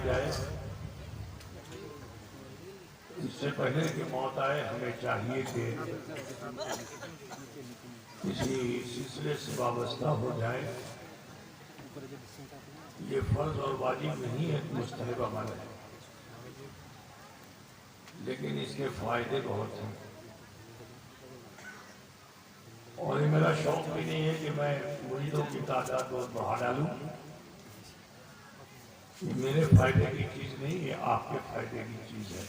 جائے، اس سے پہلے کہ موت آئے ہمیں چاہیے کہ کسی سلسلے سے وابستہ ہو جائے. یہ فرض اور واجب نہیں ہے، مستحب عمل ہے، لیکن اس کے فائدے بہت ہیں. اور یہ میرا شوق بھی نہیں ہے کہ میں مریدوں کی تعداد بہت بڑھا ڈالوں. یہ میرے فائدے کی چیز نہیں، یہ آپ کے فائدے کی چیز ہے.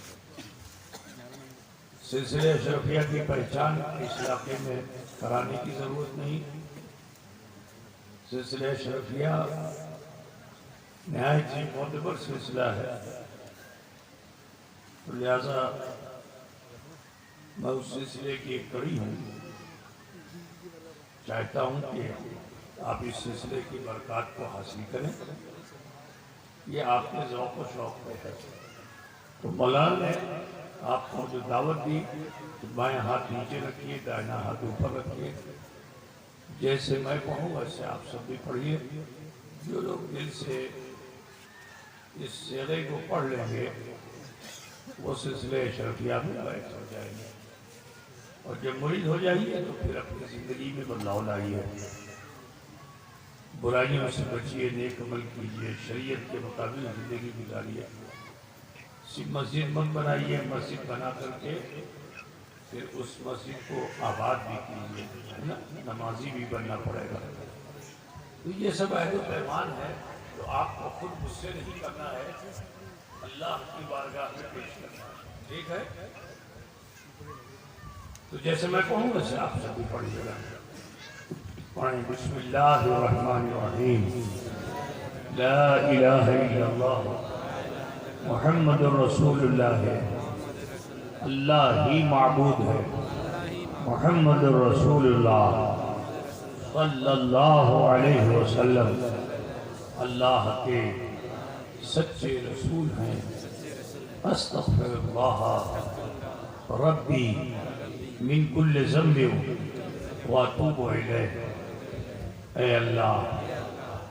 سلسلہ اشرفیہ کی پہچان اس علاقے میں کرانے کی ضرورت نہیں. سلسلہ اشرفیہ نہایت ہی معتبر سلسلہ ہے، لہذا میں اس سلسلے کی ایک کڑی ہوں. چاہتا ہوں کہ آپ اس سلسلے کی برکات کو حاصل کریں. یہ آپ کے ذوق و شوق پہ ہے. تو مولانا نے آپ کو جو دعوت دی کہ بائیں ہاتھ نیچے رکھیے، دائنا ہاتھ اوپر رکھیے. جیسے میں پڑھوں ویسے آپ سب بھی پڑھیے. جو لوگ دل سے اس سیغے کو پڑھ لیں گے وہ سلسلے اشرفیہ میں بیعت ہو جائیں گے. اور جب مرید ہو جائیے تو پھر اپنی زندگی میں بدلاؤ لائیے، برائیوں سے بچیے، نیک عمل کیجیے، شریعت کے مطابق زندگی گزاریے. مسجد مت بنائیے، مسجد بنا کر کے پھر اس مسجد کو آباد بھی کیجیے، نمازی بھی بننا پڑے گا. تو یہ سب عہد و پیمان ہے جو آپ کو خود مجھ سے نہیں کرنا ہے، اللہ کی بارگاہ میں پیش کرنا ہے. ٹھیک ہے؟ تو جیسے میں کہوں ویسے آپ سب بھی پڑھیے گا. پڑھیں بسم اللہ الرحمن الرحیم. لا الہ الا اللہ محمد الرسول اللہ ہے. اللہ ہی معبود ہے، محمد الرسول اللہ صلی اللہ علیہ وسلم اللہ کے سچے رسول ہیں. استغفر اللہ ربی من کل ذنب واتوب الیہ. اے اللہ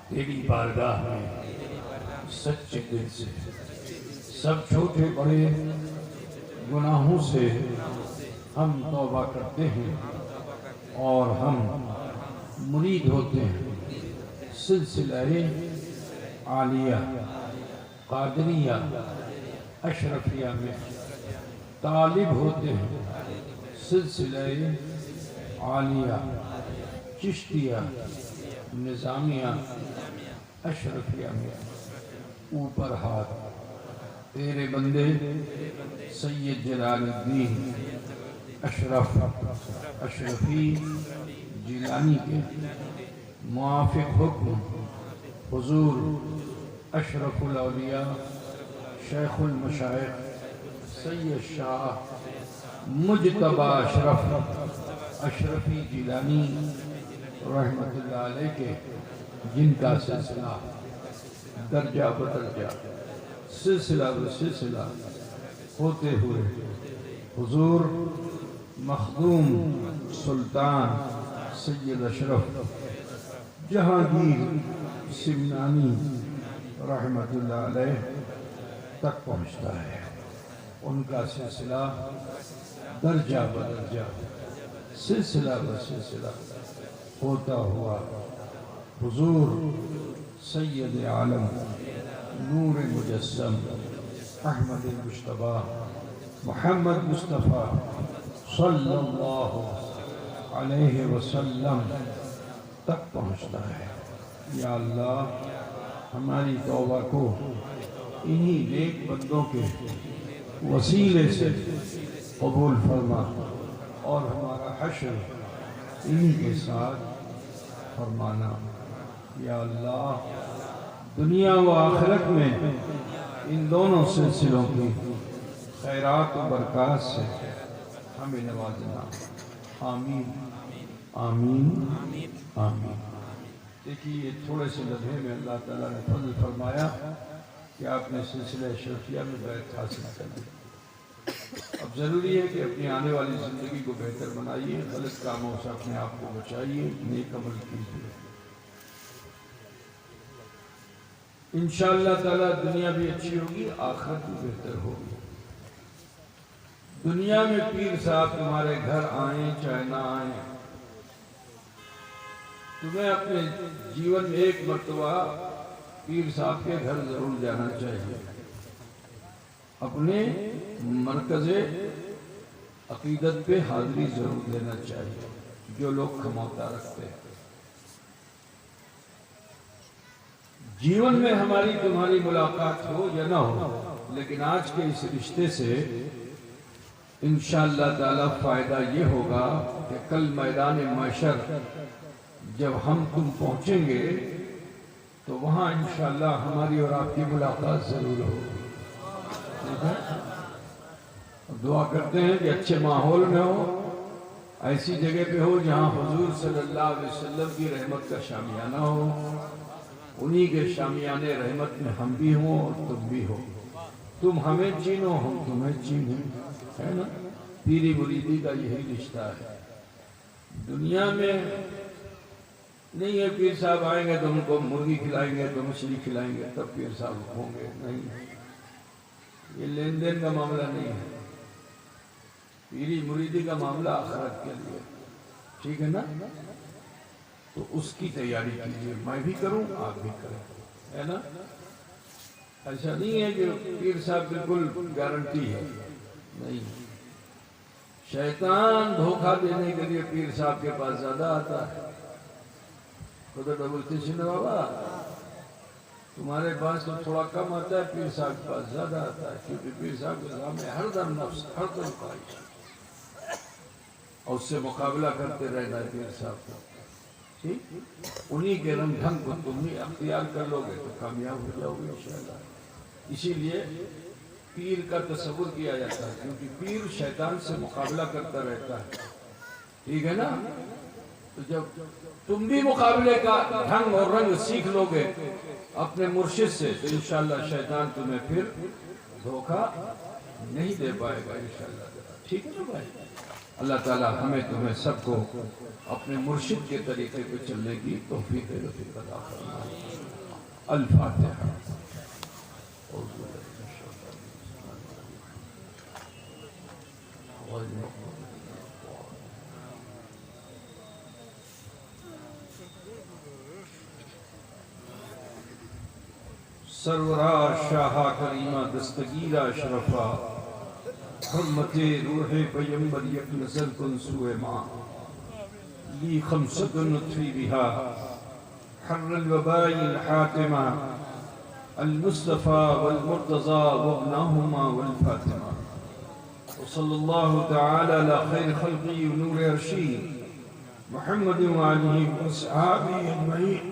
تیری بارگاہ میں سچے دل سے سب چھوٹے بڑے گناہوں سے ہم توبہ کرتے ہیں اور ہم مرید ہوتے ہیں. سلسلہ عالیہ قادریہ اشرفیہ میں طالب ہوتے ہیں. سلسلہ عالیہ چشتیہ نظامیہ اشرفیہ میں اوپر ہاتھ. تیرے بندے سید جلال الدین اشرفی جیلانی کے موافق حکم حضور اشرف الاولیاء شیخ المشائخ سید شاہ مجتبی اشرفی جیلانی رحمت اللہ علیہ کے، جن کا سلسلہ درجہ بدرجہ سلسلہ بسلسلہ ہوتے ہوئے حضور مخدوم سلطان سید اشرف جہانگیر سمنانی رحمت اللہ علیہ تک پہنچتا ہے. ان کا سلسلہ درجہ بدرجہ سلسلہ بسلسلہ ہوتا ہوا حضور سید عالم نور مجسم احمد مجتبی محمد مصطفیٰ صلی اللہ علیہ وسلم تک پہنچتا ہے. یا اللہ ہماری توبہ کو انہی نیک بندوں کے وسیلے سے قبول فرما اور ہمارا حشر انہی کے ساتھ فرمانا. یا اللہ دنیا و آخرت میں ان دونوں سلسلوں کی خیرات و برکات سے ہمیں نوازنا. آمین آمین آمین. دیکھیے یہ تھوڑے سے لمحے میں اللہ تعالیٰ نے فضل فرمایا کہ آپ نے سلسلہ اشرفیہ میں بیعت حاصل کر لی. اب ضروری ہے کہ اپنی آنے والی زندگی کو بہتر بنائیے، غلط کاموں سے اپنے آپ کو بچائیے، نیک عمل کیجیے. انشاءاللہ تعالی دنیا بھی اچھی ہوگی، آخرت بھی بہتر ہوگی۔ دنیا میں پیر صاحب تمہارے گھر آئیں چاہے نہ آئیں، تمہیں اپنے جیون میں ایک مرتبہ پیر صاحب کے گھر ضرور جانا چاہیے، اپنے مرکز عقیدت پہ حاضری ضرور دینا چاہیے جو لوگ کھموتا رکھتے ہیں۔ جیون میں ہماری تمہاری ملاقات ہو یا نہ ہو، لیکن آج کے اس رشتے سے انشاءاللہ تعالی فائدہ یہ ہوگا کہ کل میدان محشر جب ہم تم پہنچیں گے تو وہاں انشاءاللہ ہماری اور آپ کی ملاقات ضرور ہوگی۔ ٹھیک ہے؟ دعا کرتے ہیں کہ اچھے ماحول میں ہو، ایسی جگہ پہ ہو جہاں حضور صلی اللہ علیہ وسلم کی رحمت کا شامیانہ ہو، انہی کے شامیانے رحمت میں ہم بھی ہوں اور تم بھی ہو، تم ہمیں چینو ہم تمہیں چینیں، ہے نا؟ پیری مریدی کا یہی رشتہ ہے۔ دنیا میں نہیں ہے پیر صاحب آئیں گے تو ان کو مرغی کھلائیں گے تو مچھلی کھلائیں گے تب پیر صاحب ہوں گے، نہیں، یہ لین دین کا معاملہ نہیں ہے، پیری مریدی کا معاملہ آخرت کے لیے، ٹھیک ہے نا؟ تو اس کی تیاری کیجیے، میں بھی کروں آپ بھی کریں، ہے نا؟ ایسا نہیں ہے کہ پیر صاحب بالکل گارنٹی ہے، نہیں، شیطان دھوکہ دینے کے لیے پیر صاحب کے پاس زیادہ آتا ہے۔ خدا بولتے سن بابا تمہارے پاس تو تھوڑا کم آتا ہے، پیر صاحب کے پاس زیادہ آتا ہے، کیونکہ پیر صاحب کے سامنے ہر دم نفس، ہر دم خواہش، اور اس سے مقابلہ کرتے رہنا ہے پیر صاحب کا، ٹھیک؟ انہی کے رنگ ڈھنگ کو تم بھی اختیار کر لو گے تو کامیاب ہو جاؤ گے انشاءاللہ۔ اسی لیے پیر کا تصور کیا جاتا ہے، کیونکہ پیر شیطان سے مقابلہ کرتا رہتا ہے، ٹھیک ہے نا؟ تو جب تم بھی مقابلے کا ڈھنگ اور رنگ سیکھ لو گے اپنے مرشد سے تو انشاءاللہ شیطان تمہیں پھر دھوکہ نہیں دے پائے گا انشاءاللہ، ٹھیک ہے نا بھائی؟ اللہ تعالی ہمیں تمہیں سب کو اپنے مرشد کے طریقے پہ چلنے کی توفیق عطا فرمائے۔ الفاتحہ۔ سرورا شاہ کریمہ دستگیرہ اشرفا، حرمت روح پیمبر یک نظر کن سوئے ماں، لی خمسۃ نطفی بہا حر الوبائی الحاتمہ، المصطفى والمرتضى وابناهما والفاطمة، وصلى الله تعالى على خير خلقه ونور عرشه محمد وآله وأصحابه أجمعين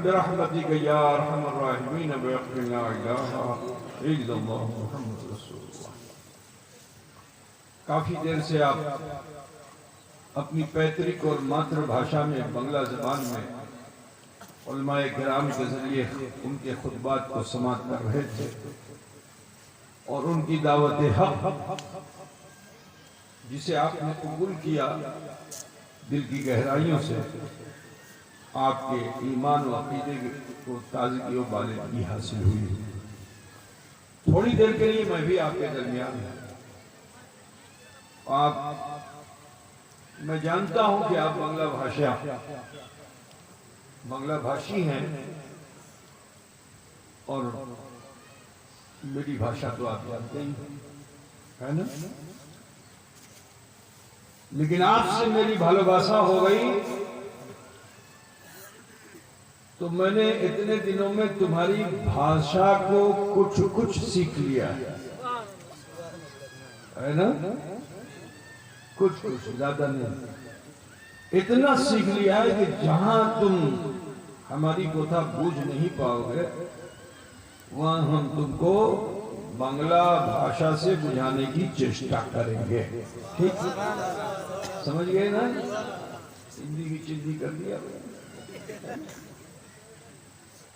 برحمتك يا أرحم الراحمين بحق لا إله إلا الله محمد رسول اللہ۔ کافی دیر سے آپ اپنی پیترک اور ماتر بھاشا میں بنگلہ زبان میں علماء کرام کے ذریعے ان کے خطبات کو سماعت کر رہے تھے، اور ان کی دعوت حق جسے آپ نے قبول کیا دل کی گہرائیوں سے، آپ کے ایمان و عقیدے کو تازگی و بالغی حاصل ہوئی۔ تھوڑی دیر کے لیے میں بھی آپ کے درمیان ہوں۔ میں جانتا ہوں کہ آپ بنگلہ بھاشی ہیں، اور میری بھاشا تو آپ جانتے ہی ہے نا، لیکن آپ سے میری بھالوباسا ہو گئی تو میں نے اتنے دنوں میں تمہاری بھاشا کو کچھ سیکھ لیا ہے نا، کچھ زیادہ نہیں، اتنا سیکھ لیا ہے کہ جہاں تم ہماری کوتھا بوجھ نہیں پاؤ گے وہاں ہم تم کو بنگلہ بھاشا سے بجھانے کی چیشٹا کریں گے، ٹھیک؟ سمجھ گئے نا؟ ہندی کی چندی کر دیا۔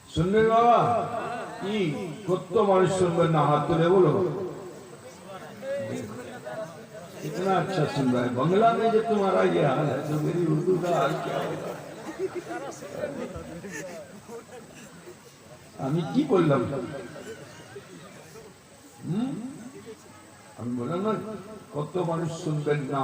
سننے بابا یہ کتوں مانش سن بنا ہاتھ تو لے بولو، اتنا اچھا سن رہا ہے۔ بنگلہ میں جب تمہارا یہ حال ہے تو میری اردو کا حال کیا ہوگا؟ আমি কি বললাম? আমি বললাম না কত মানুষ শুনবেন না,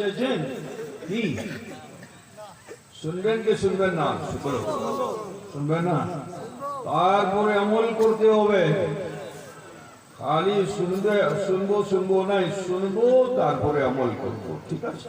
চাইছেন কি শুনবেন কি শুনবেন না? শুনবেন না, তারপরে আমল করতে হবে। খালি শুনবো নাই, শুনবো তারপরে আমল করবো, ঠিক আছে?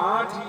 8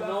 9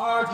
8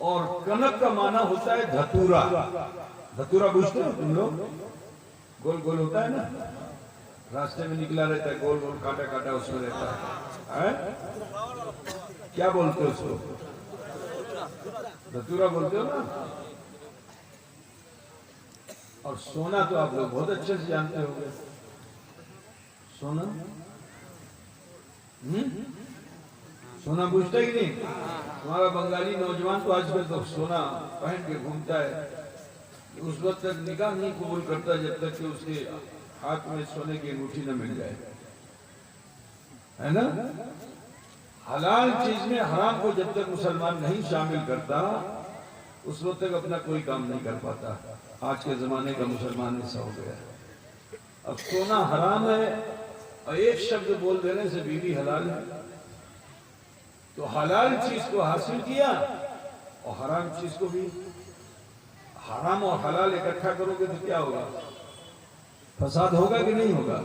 اور کنک کا معنی ہوتا ہے دھتورا. دھتورا بوجھتے ہو تم لوگ؟ گول گول ہوتا ہے نا, راستے میں نکلا رہتا ہے, گول گول کاٹا کاٹا اس میں رہتا ہے. کیا بولتے ہو اس کو؟ دھتورا بولتے ہو نا. اور سونا تو آپ لوگ بہت اچھے سے جانتے ہو گے. سونا سونا بوجھتا ہی نہیں. ہمارا بنگالی نوجوان تو آج کل تو سونا پہن کے گھومتا ہے. اس وقت تک نکاح نہیں قبول کرتا جب تک کہ اس کے ہاتھ میں سونے کی انگوٹھی نہ مل جائے, ہے نا. حلال چیز میں حرام کو جب تک مسلمان نہیں شامل کرتا اس وقت تک اپنا کوئی کام نہیں کر پاتا. آج کے زمانے کا مسلمان ایسا ہو گیا ہے. اب سونا حرام ہے اور ایک شبد بول دینے سے بیوی حلال ہے. تو حلال چیز کو حاصل کیا اور حرام چیز کو بھی. حرام اور حلال اکٹھا کرو گے تو کیا ہوگا؟ فساد ہوگا کہ نہیں ہوگا؟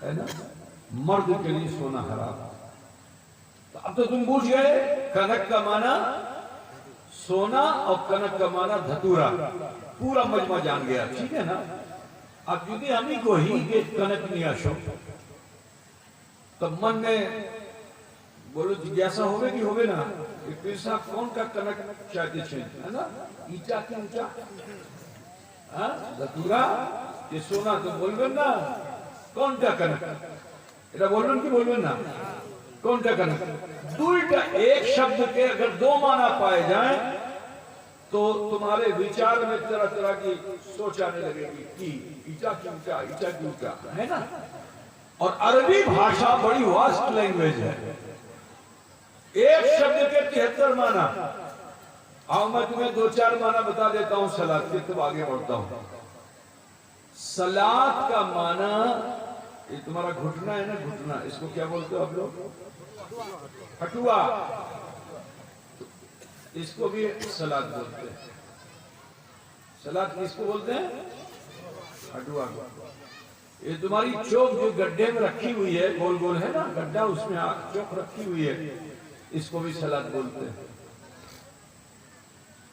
ہے نا. مرد کے لیے سونا حرام. تو اب تو تم پوچھ گئے کنک کا معنی سونا اور کنک کا معنی دھتورا. پورا مجمع جان گیا, ٹھیک ہے نا. اب جدی ہمیں کو ہی کہ کنک نہیں آشو تب من میں بولو جیسا ہوگے کہ ہوگے نا کہ پیر صاحب کون کا کنک چاہتے چھے, ہے نا. ایچا کی ایچا دھتورا یہ سونا تو بولبن نا کون کا کنک ایتا بولبن کی بولبن نا کون کا کنک. دوٹا ایک شبد کے اگر دو معنی پائے جائیں تو تمہارے وچار میں طرح طرح کی سوچ آنے لگے گی کہ ایچا کی ایچا ایچا کی ایچا, ہے نا. اور عربی بھاشا بڑی واسٹ لینگویج ہے. ایک شبد کے 73 معنی. آؤ میں تمہیں 2-4 معنی بتا دیتا ہوں صلاۃ کے, تب آگے بڑھتا ہوں. صلاۃ کا معنی یہ تمہارا گھٹنا ہے نا, گھٹنا, اس کو کیا بولتے ہو آپ لوگ؟ ہٹوا. اس کو بھی صلاۃ بولتے ہیں. صلاۃ کس کو بولتے ہیں؟ ہٹوا. یہ تمہاری چوک جو گڈھے میں رکھی ہوئی ہے, گول گول ہے نا گڈھا, اس میں چوک رکھی ہوئی ہے, اس کو بھی صلاۃ بولتے ہیں.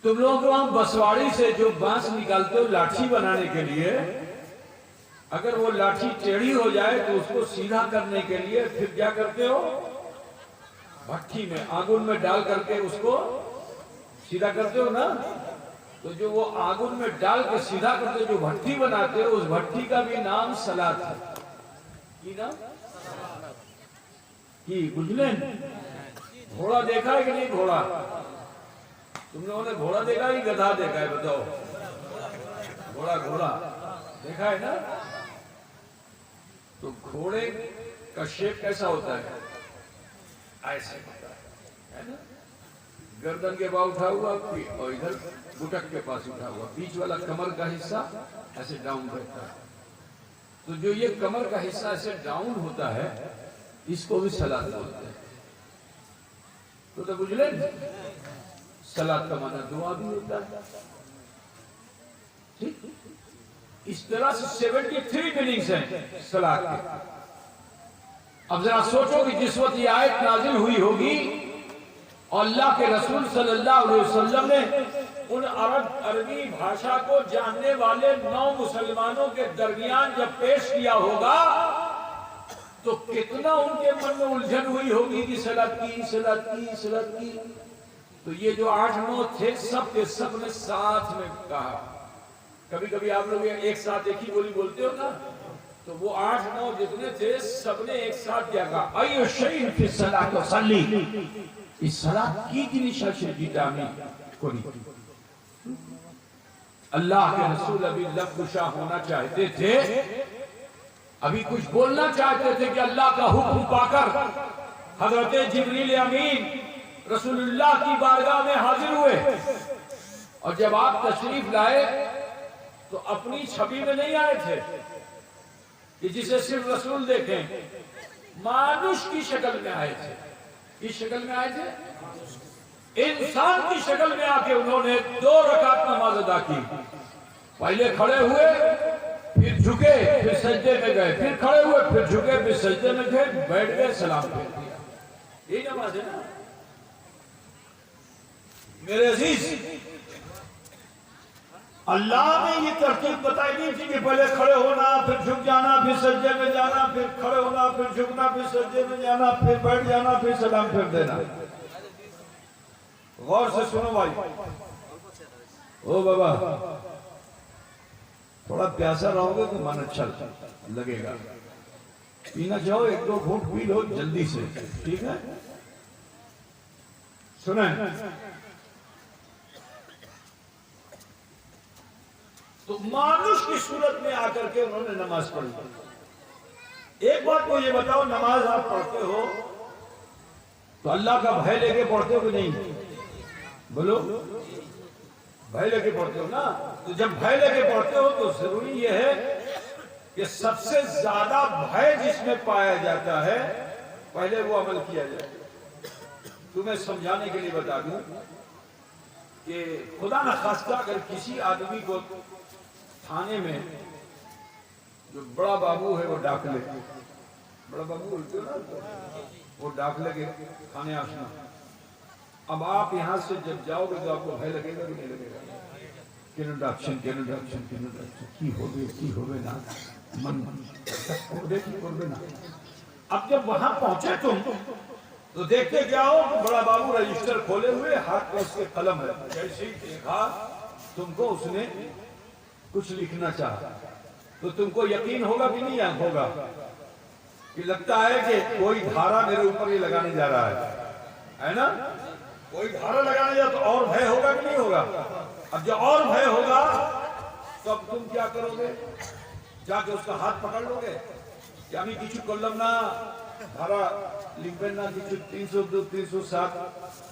تم لوگ وہاں بسواڑی سے جو بانس نکالتے ہو لاٹھی بنانے کے لیے, اگر وہ لاٹھی ٹیڑھی ہو جائے تو اس کو سیدھا کرنے کے لیے پھر کیا کرتے ہو؟ بھٹی میں آگن میں ڈال کر کے اس کو سیدھا کرتے ہو نا. تو جو وہ آگن میں ڈال کے سیدھا کرتے جو بھٹی بناتے ہو, اس بھٹی کا بھی نام صلاۃ ہے. کی نام کی گجلن. گھوڑا دیکھا ہے کہ نہیں؟ گھوڑا تم لوگوں نے گھوڑا دیکھا ہی گدھا دیکھا ہے؟ بتاؤ. گھوڑا گھوڑا دیکھا ہے نا. تو گھوڑے کا شیپ کیسا ہوتا ہے؟ ایسے ہوتا ہے نا. گردن کے پاس اٹھا ہوا اور ادھر گٹک کے پاس اٹھا ہوا, بیچ والا کمر کا حصہ ایسے ڈاؤن رہتا ہے. تو جو یہ کمر کا حصہ ایسے ڈاؤن ہوتا ہے اس کو بھی صلاۃ بولتے ہیں. تو بجلے صلاۃ کا معنی دعا بھی ہوتا ہے. ٹھیک, اس طرح سے 73 میننگز ہیں صلاۃ کے. اب ذرا سوچو کہ جس وقت یہ آیت نازل ہوئی ہوگی اور اللہ کے رسول صلی اللہ علیہ وسلم نے ان عربی بھاشا کو جاننے والے 9 مسلمانوں کے درمیان جب پیش کیا ہوگا تو کتنا ان کے من میں الجھن ہوئی ہوگی کہ صلاۃ کی صلاۃ کی صلاۃ کی. تو یہ جو 8-9 تھے سب کے سب نے ساتھ میں کہا. کبھی کبھی آپ لوگ ایک ساتھ ایک ہی بولی بولتے ہو نا, تو وہ 8-9 جتنے تھے سب نے ایک ساتھ کیا کہا ایو شیء فی الصلاۃ وصلی. اس صلاۃ کی جنشا شدید آمین کوئی. اللہ کے رسول ابھی لب گشا ہونا چاہتے تھے, ابھی کچھ بولنا چاہتے تھے کہ اللہ کا حکم پا کر حضرت جبریل امین رسول اللہ کی بارگاہ میں حاضر ہوئے. اور جب آپ تشریف لائے تو اپنی چھبی میں نہیں آئے تھے کہ جسے صرف رسول دیکھیں, مانوش کی شکل میں آئے تھے. کس شکل میں آئے تھے؟ انسان کی شکل میں آ کے انہوں نے 2 رکعت نماز ادا کی. پہلے کھڑے ہوئے, پھر جھکے, پھر سجدے میں گئے, پھر کھڑے ہوئے, پھر جھکے, پھر سجدے میں گئے, بیٹھ گئے, سلام پھیر دیا. یہ نماز ہے نا. میرے عزیز، اللہ نے یہ ترتیب بتائی نہیں تھی کہ پہلے کھڑے ہونا، پھر جھک جانا، پھر سجدے میں جانا، پھر کھڑے ہونا، پھر جھکنا، پھر سجدے میں جانا، پھر بیٹھ جانا، پھر سلام پھر دینا۔ غور سے سنو بھائی، او بابا تھوڑا پیاسا رہو گے تو من اچھا لگے گا، پینا چاہو ایک دو گھونٹ پی لو جلدی سے، ٹھیک ہے؟ سنیں، تو مانوس کی صورت میں آ کر کے انہوں نے نماز پڑھی۔ ایک بات کو یہ بتاؤ، نماز آپ پڑھتے ہو تو اللہ کا بھے لے کے پڑھتے ہو کہ نہیں؟ بولو، بھے لے کے پڑھتے ہو نا؟ تو جب بھے لے کے پڑھتے ہو تو ضروری یہ ہے کہ سب سے زیادہ بھے جس میں پایا جاتا ہے پہلے وہ عمل کیا جائے۔ تمہیں سمجھانے کے لیے بتا دوں کہ خدا نخواستہ اگر کسی آدمی کو تھانے میں جو بڑا بابو ہے وہ ڈاک لے، بڑا بابو بولتے ہو نا، وہ ڈاک لے کے تھانے آشنا، اب آپ یہاں سے جب جاؤ گے تو آپ کو بھے لگے گا کہ نہیں لگے گا؟ انٹروڈکشن کی ہوگے نا، من نا۔ اب جب وہاں پہنچے تم تو دیکھتے کیا ہو کہ بڑا بابو رجسٹر کھولے ہوئے، ہاتھ میں اس کے قلم ہے، جیسے ہی دیکھا تم کو اس نے کچھ لکھنا چاہا تو تم کو یقین ہوگا کہ نہیں ہوگا کہ لگتا ہے کہ کوئی دھارا میرے اوپر یہ لگانے جا رہا ہے نا؟ کوئی دھارا لگانے جا تو اور بھے ہوگا کہ نہیں ہوگا؟ اب جب اور بھے ہوگا تو اب تم کیا کرو گے؟ جا کے اس کا ہاتھ پکڑ لو گے کہ আমি কিছু করলাম না, ধারা লিখবেন না কিছু, 302 307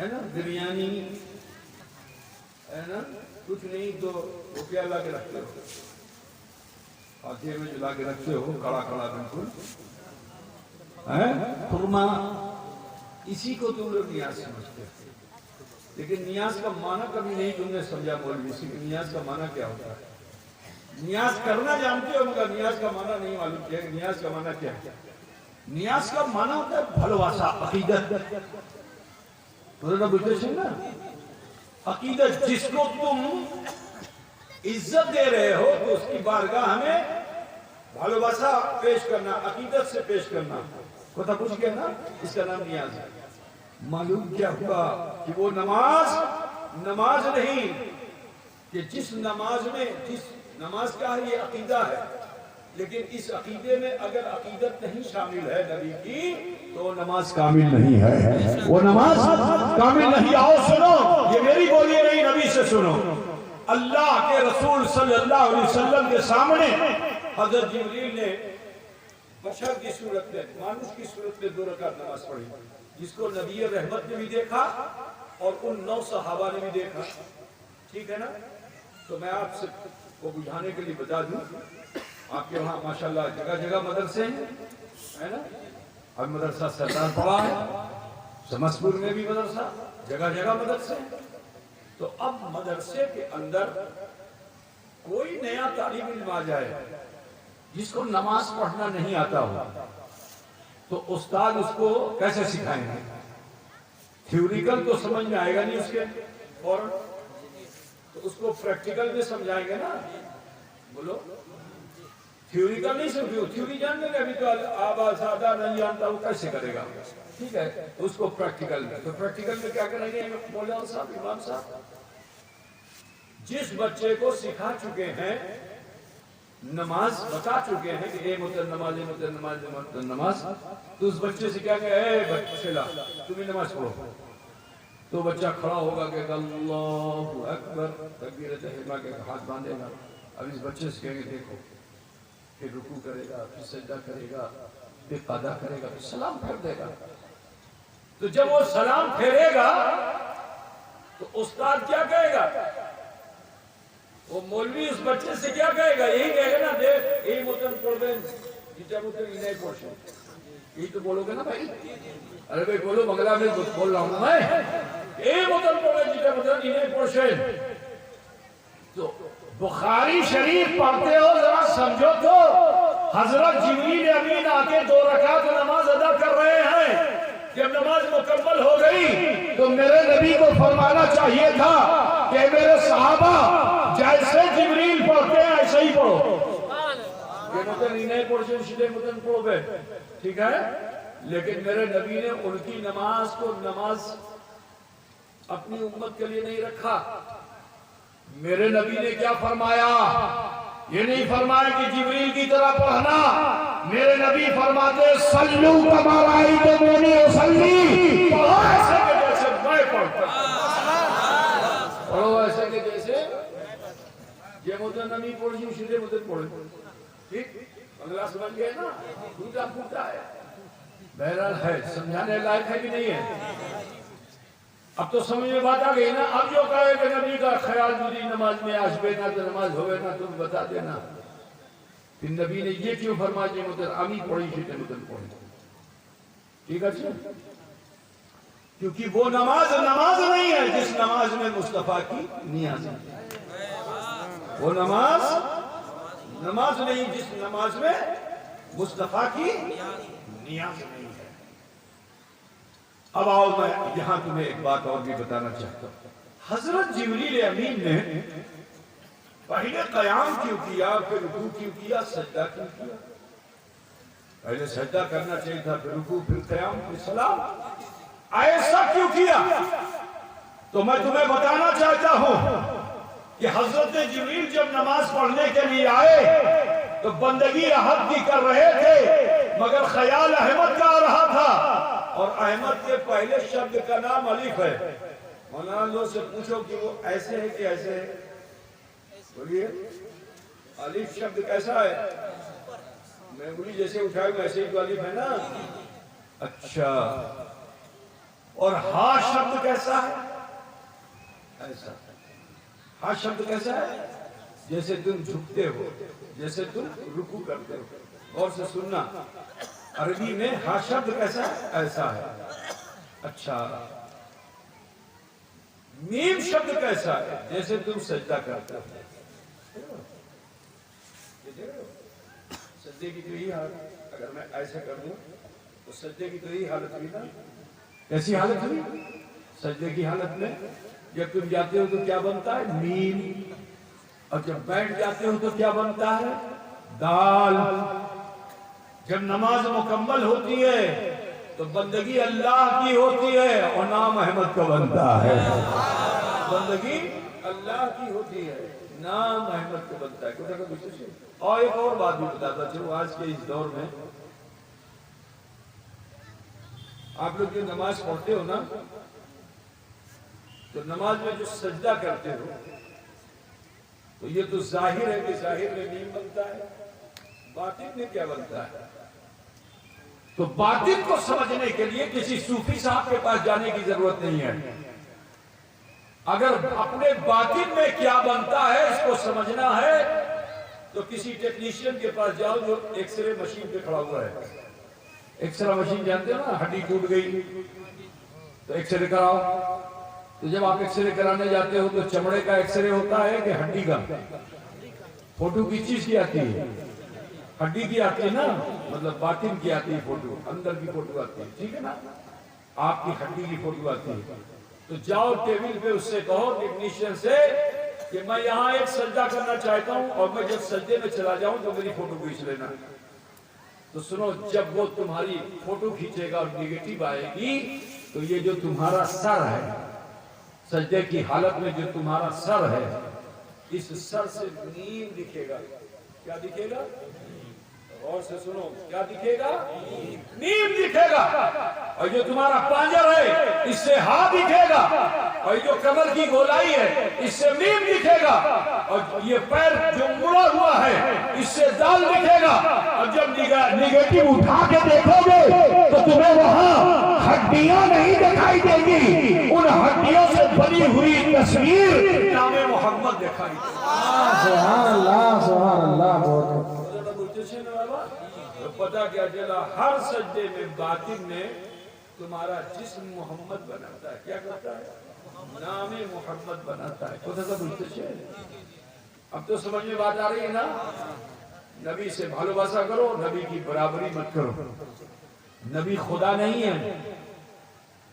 ہے نا بریانی ہے نا کچھ نہیں تو وہ کیا لا کے رکھتے ہو آگے میں جو لا کے رکھتے ہو کڑا کڑا بالکل خرما اسی کو تم لوگ نیاز سمجھتے ہو لیکن نیاز کا معنی کبھی نہیں تم نے سمجھا مولوی سے کہ نیاز کا معنی کیا ہوتا ہے نیاز کرنا جانتے ہو مگر نیاز کا معنی نہیں معلوم کیا کہ نیاز کا معنی کیا ہے نیاز کا معنی ہوتا ہے بھلواسا عقیدت بولنا بجھتے ہیں نا عقیدت جس کو تم عزت دے رہے ہو تو اس کی بارگاہ میں بھلواسا پیش کرنا عقیدت سے پیش کرنا کوتا پوچھ گیا نا اس کا نام نیاز ہے معلوم کیا ہوا کہ وہ نماز نہیں کہ جس نماز میں جس نماز کا یہ عقیدہ ہے لیکن اس عقیدے میں اگر عقیدت نہیں شامل ہے نبی کی تو نماز کامل نہیں ہے وہ نماز کامل نہیں آؤ سنو یہ میری بولی نہیں نبی سے سنو اللہ کے رسول صلی اللہ علیہ وسلم کے سامنے حضرت جبریل نے بشر کی صورت میں مانوس کی صورت میں 2 رکعت نماز پڑھی جس کو نبی رحمت نے بھی دیکھا اور ان 9 صحابہ نے بھی دیکھا ٹھیک ہے نا تو میں آپ سے کو بجھانے کے لیے بتا دوں آپ کے وہاں ماشاءاللہ جگہ جگہ مدرسے ہیں نا اب مدرسہ سردار پڑا ہے سمسپور میں بھی مدرسہ جگہ جگہ مدرسے تو اب مدرسے کے اندر کوئی نیا طالب علم آ جائے جس کو نماز پڑھنا نہیں آتا ہو تو استاد اس کو کیسے سکھائیں گے تھیوریکل تو سمجھ میں آئے گا نہیں اس کے فوراً تو اس کو پریکٹیکل میں سمجھائیں گے نا بولو تھیوریکل نہیں سمجھو تھیوری جان گے ابھی تو آبا سادہ نہیں جانتا وہ کیسے کرے گا ٹھیک ہے اس کو پریکٹیکل میں تو پریکٹیکل میں کیا کریں گے مولانا صاحب امام صاحب جس بچے کو سکھا چکے ہیں نماز بتا چکے ہیں کہ اے متن نماز اے متن نماز اے متن نماز تو اس بچے سے کیا کہ اے بچے لا تمہیں نماز پڑھو تو بچہ کھڑا ہوگا کہ اللہ اکبر تکبیر تحریمہ کے ہاتھ باندھے گا اب اس بچے سے کہیں گے دیکھو پھر رکوع کرے گا پھر سجدہ کرے گا پھر قضا کرے گا پھر سلام پھیر دے گا تو جب وہ سلام پھیرے گا تو استاد کیا کہے گا وہ مولوی اس بچے سے کیا کہے گا یہی کہے گا نا دیکھ یہی متن پڑھ دیں جیتا متن انہیں پڑھ یہی تو بولو گے نا بھائی ارے بھائی بولو بنگلہ میں بول رہا ہوں میں یہی متن پڑھ دیں جیتا متن انہیں پڑھ تو بخاری شریف پڑھتے ہو ذرا سمجھو تو حضرت جبریل امین آ کے 2 رکعت نماز ادا کر رہے ہیں جب نماز مکمل ہو گئی تو میرے نبی کو فرمانا چاہیے تھا کہ میرے صحابہ جیسے جبریل پڑھتے ہیں ایسے ہی پڑھو یہ مطلب نہیں پڑھ سے سیدھے مطلب پڑھو گے ٹھیک ہے لیکن میرے نبی نے ان کی نماز کو نماز اپنی امت کے لیے نہیں رکھا میرے نبی نے کیا فرمایا یہ نہیں فرمایا کہ جبریل کی طرح پڑھنا میرے نبی فرماتے صلو کما رأیتمونی اصلی پڑھو ایسے کہ جیسے میں پڑھتا پڑھو ایسے کہ جیسے یہ مدن نمی پڑھی سیدھے مدن پڑھے ٹھیک اگلا سمجھ گئے نا ٹوٹا پھوٹا ہے بہرحال ہے سمجھانے لائق ہے کہ نہیں ہے اب تو سمجھ میں بات آ گئی نا اب جو کہے کہ نبی کا خیال میری نماز میں آشبے نہ تو نماز ہوئے نہ تم بتا دینا پھر نبی نے یہ کیوں فرمایا کہ مدن امی پڑھی سیدھے مدن پڑھے ٹھیک ہے کیونکہ وہ نماز نہیں ہے جس نماز میں مصطفیٰ کی نیاز ہے وہ نماز نہیں جس نماز میں مصطفیٰ کی نیاز نہیں ہے اب آؤ میں یہاں تمہیں ایک بات اور بھی بتانا چاہتا ہوں حضرت جبریل امین نے پہلے قیام کیوں کیا پھر رکوع کیوں کیا سجدہ کیوں کیا پہلے سجدہ کرنا چاہیے تھا پھر رکوع پھر قیام پھر سلام ایسا کیوں کیا تو میں تمہیں بتانا چاہتا ہوں کہ حضرت جبریل جب نماز پڑھنے کے لیے آئے تو بندگی احد کی کر رہے تھے مگر خیال احمد کا آ رہا تھا اور احمد کے پہلے شبد کا نام الف ہے مولانا لوگ سے پوچھو کہ وہ ایسے ہے کہ ایسے ہے بولیے الف شبد کیسا ہے میں انگلی جیسے اٹھائے ایسے ہی تو الف ہے نا اچھا اور ہا شبد کیسا ہے؟ ایسا ہا شبد کیسا ہے؟ جیسے تم جھکتے ہو، جیسے تم رکوع کرتے ہو۔ اور سے سننا، عربی میں ہا شبد کیسا ہے؟ ایسا ہے۔ اچھا، میم شبد کیسا ہے؟ جیسے تم سجدہ کرتے ہو۔ سجدے کی تو یہی حالت، اگر میں ایسے کر دوں تو سجدے کی تو یہی حالت ہوئی نا۔ کیسی حالت ہوئی؟ سجدے کی حالت میں جب تم جاتے ہو تو کیا بنتا ہے؟ میم۔ اور جب بیٹھ جاتے ہو تو کیا بنتا ہے؟ دال۔ جب نماز مکمل ہوتی ہے تو بندگی اللہ کی ہوتی ہے اور نام احمد کا بنتا ہے۔ بندگی اللہ کی ہوتی ہے، نام احمد کا بنتا ہے۔ اور ایک اور بات بھی بتاتا چلو، آج کے اس دور میں آپ لوگ جو نماز پڑھتے ہو نا، تو نماز میں جو سجدہ کرتے ہو تو یہ تو ظاہر ہے کہ ظاہر میں نیم بنتا ہے، باطن میں کیا بنتا ہے؟ تو باطن کو سمجھنے کے لیے کسی صوفی صاحب کے پاس جانے کی ضرورت نہیں ہے۔ اگر اپنے باطن میں کیا بنتا ہے اس کو سمجھنا ہے تو کسی ٹیکنیشین کے پاس جاؤ جو ایکس رے مشین پہ کھڑا ہوا ہے۔ ایکس رے مشین جانتے ہو نا، ہڈی ٹوٹ گئی تو ایکس رے کراؤ۔ تو جب آپ ایکس رے کرانے جاتے ہو تو چمڑے کا ایکس رے ہوتا ہے کہ ہڈی کا؟ فوٹو کس چیز کی آتی ہے؟ ہڈی کی آتی ہے نا، مطلب باطن کی آتی ہے فوٹو، اندر کی فوٹو آتی ہے، ٹھیک ہے نا؟ آپ کی ہڈی کی فوٹو آتی ہے۔ تو جاؤ ٹیبل پہ اس سے کہو ٹیکنیشین سے کہ میں یہاں ایک سجدہ کرنا چاہتا ہوں اور میں جب سجدے میں چلا جاؤں تو میری فوٹو کھینچ لینا۔ تو سنو، جب وہ تمہاری فوٹو کھینچے گا اور نیگیٹو آئے گی تو یہ جو تمہارا سر ہے، سجدے کی حالت میں جو تمہارا سر ہے، اس سر سے نیم دکھے گا۔ کیا دکھے گا؟ اور سے سنو، کیا دکھے گا؟ نیم دکھے گا۔ اور جو تمہارا پانجر ہے اس سے ہا دکھے گا، اور جو کمر کی گولائی ہے اس سے میم دکھے گا، اور یہ پیر جو مڑا ہوا ہے اس سے دال دکھے گا۔ اور جب نیگیٹو اٹھا کے دیکھو گے تو تمہیں وہاں ہڈیاں نہیں دکھائی دیں گی، ان ہڈیوں سے بنی ہوئی تصویر نام محمد دکھائی دے گی۔ سبحان اللہ، سبحان اللہ۔ بہت پتا کیا چلا؟ ہر سجدے میں باطن میں تمہارا جسم محمد بناتا ہے۔ کیا کرتا ہے؟ نام محمد بناتا ہے۔ اب تو سمجھ میں بات آ رہی ہے نا؟ نبی سے بھالوباسا کرو، نبی کی برابری مت کرو۔ نبی خدا نہیں ہے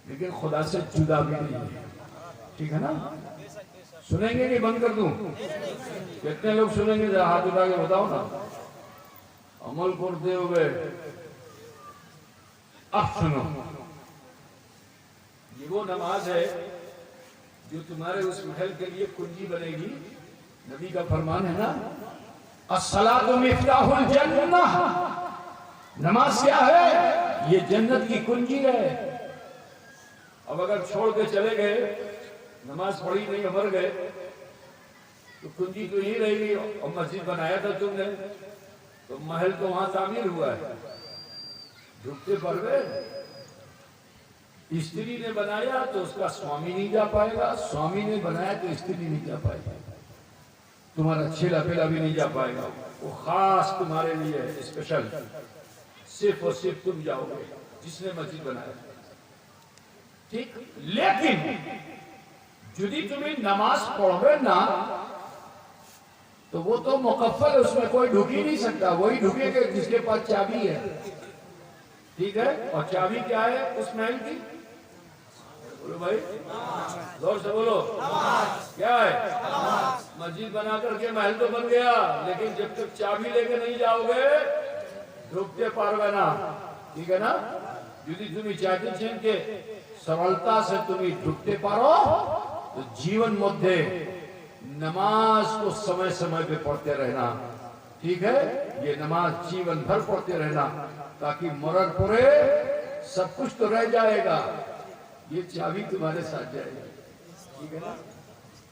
لیکن خدا سے جدا بھی نہیں ہے، ٹھیک ہے نا؟ سنیں گے کہ بند کر دوں؟ کتنے لوگ سنیں گے؟ ذرا ہاتھ اٹھا کے بتاؤ نا۔ عمل کرتے ہوئے اب سنو، یہ وہ نماز ہے جو تمہارے اس محل کے لیے کنجی بنے گی۔ نبی کا فرمان ہے نا، الصلاۃ مفتاح الجنہ، نماز کیا ہے؟ یہ جنت کی کنجی ہے۔ اب اگر چھوڑ کے چلے گئے، نماز پڑھی نہیں، مر گئے، تو کنجی تو یہی رہے گی۔ اور مسجد بنایا تھا تم نے تو محل تو وہاں تعمیر ہوا ہے، جھکتے پڑ گئے۔ استری نے بنایا تو اس کا سوامی نہیں جا پائے گا، سوامی نے بنایا تو استری نہیں جا پائے گا، تمہارا چھیلا پیلا بھی نہیں جا پائے گا۔ وہ خاص تمہارے لیے ہے، اسپیشل، صرف اور صرف تم جاؤ گے جس نے مسجد بنایا، ٹھیک؟ لیکن جدی تمہیں نماز پڑھو نا تو وہ تو مقفل ہے، اس میں کوئی ڈھک ہی نہیں سکتا، وہی ڈھکے گا جس کے پاس چابی ہے، ٹھیک ہے؟ اور چابی کیا ہے اس محل کی؟ بولو بھائی، زور سے بولو، کیا ہے؟ مسجد بنا کر کے محل تو بن گیا، لیکن جب تک چابی لے کے نہیں جاؤ گے ڈھکتے پارو نا، ٹھیک ہے نا؟ جدی تمہیں چاہتے چھین کے سرلتا سے تمہیں ڈھکتے پارو تو جیون مدھے نماز کو سمے سمے پہ پڑھتے رہنا، ٹھیک ہے؟ یہ نماز جیون بھر پڑھتے رہنا تاکہ مرر پورے سب کچھ تو رہ جائے گا، یہ چابی تمہارے ساتھ جائے گا، ٹھیک ہے نا؟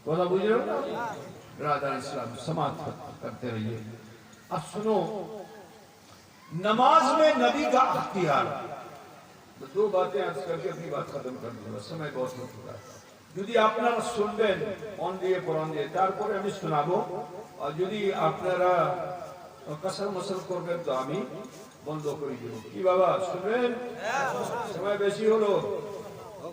بولا بجھے ہو نا؟ برادر اسلام سماعت کرتے رہیے۔ اب سنو، نماز میں نبی کا اختیار، تو دو باتیں عرض کر کے اپنی بات ختم کر دوں گا، سمے بہت ہو چکا ہے۔ যদি আপনারা শুনবেন মন দিয়ে প্রাণ দিয়ে, তারপরে আমি শোনাবো। আর যদি আপনারা কসর মসর করবেন তো আমি বন্ধ করে দেব। কি বাবা শুনবেন? সময় বেশি হলো,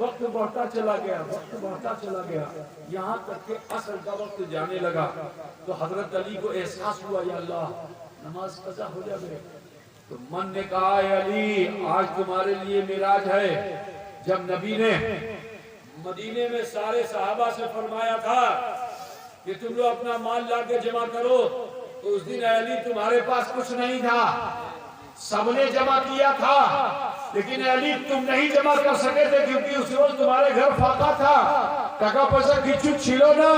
وقت بڑھتا چلا گیا یہاں تک کہ عصر کا وقت جانے لگا تو حضرت علی کو احساس ہوا یا اللہ نماز قضا ہو جائے. تو من نے کہا اے علی آج تمہارے لیے معراج ہے. جب نبی نے مدینے میں سارے صحابہ سے فرمایا تھا کہ تم لوگ اپنا مال لا کے جمع کرو تو اس دن اے علی تمہارے پاس کچھ نہیں تھا. سب نے جمع کیا تھا لیکن اے علی تم نہیں جمع کر سکے تھے کیونکہ اس روز تمہارے گھر فاقہ تھا. ٹکا پیسہ کچھ چھلو نا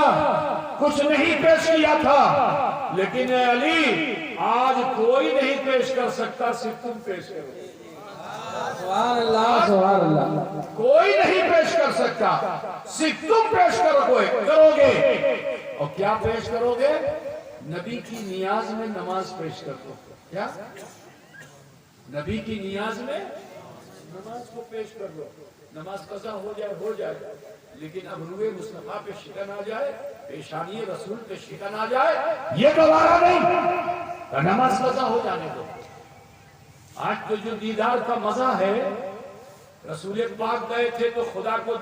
کچھ نہیں پیش کیا تھا. لیکن اے علی آج کوئی نہیں پیش کر سکتا صرف تم پیش کرو. سبحان اللہ سبحان اللہ. کوئی نہیں پیش کر سکتا صرف تم پیش کرو گے. اور کیا پیش کرو گے؟ نبی کی نیاز میں نماز پیش کر دو. کیا نبی کی نیاز میں نماز کو پیش کر دو. نماز قضا ہو جائے لیکن اب روئے مصطفیٰ پہ شکن آ جائے پیشانی رسول پہ شکن آ جائے یہ گوارا نہیں. نماز قضا ہو جانے دو. آج تو جو دیدار کا مزہ ہے رسول پاک گئے تھے تو خدا کو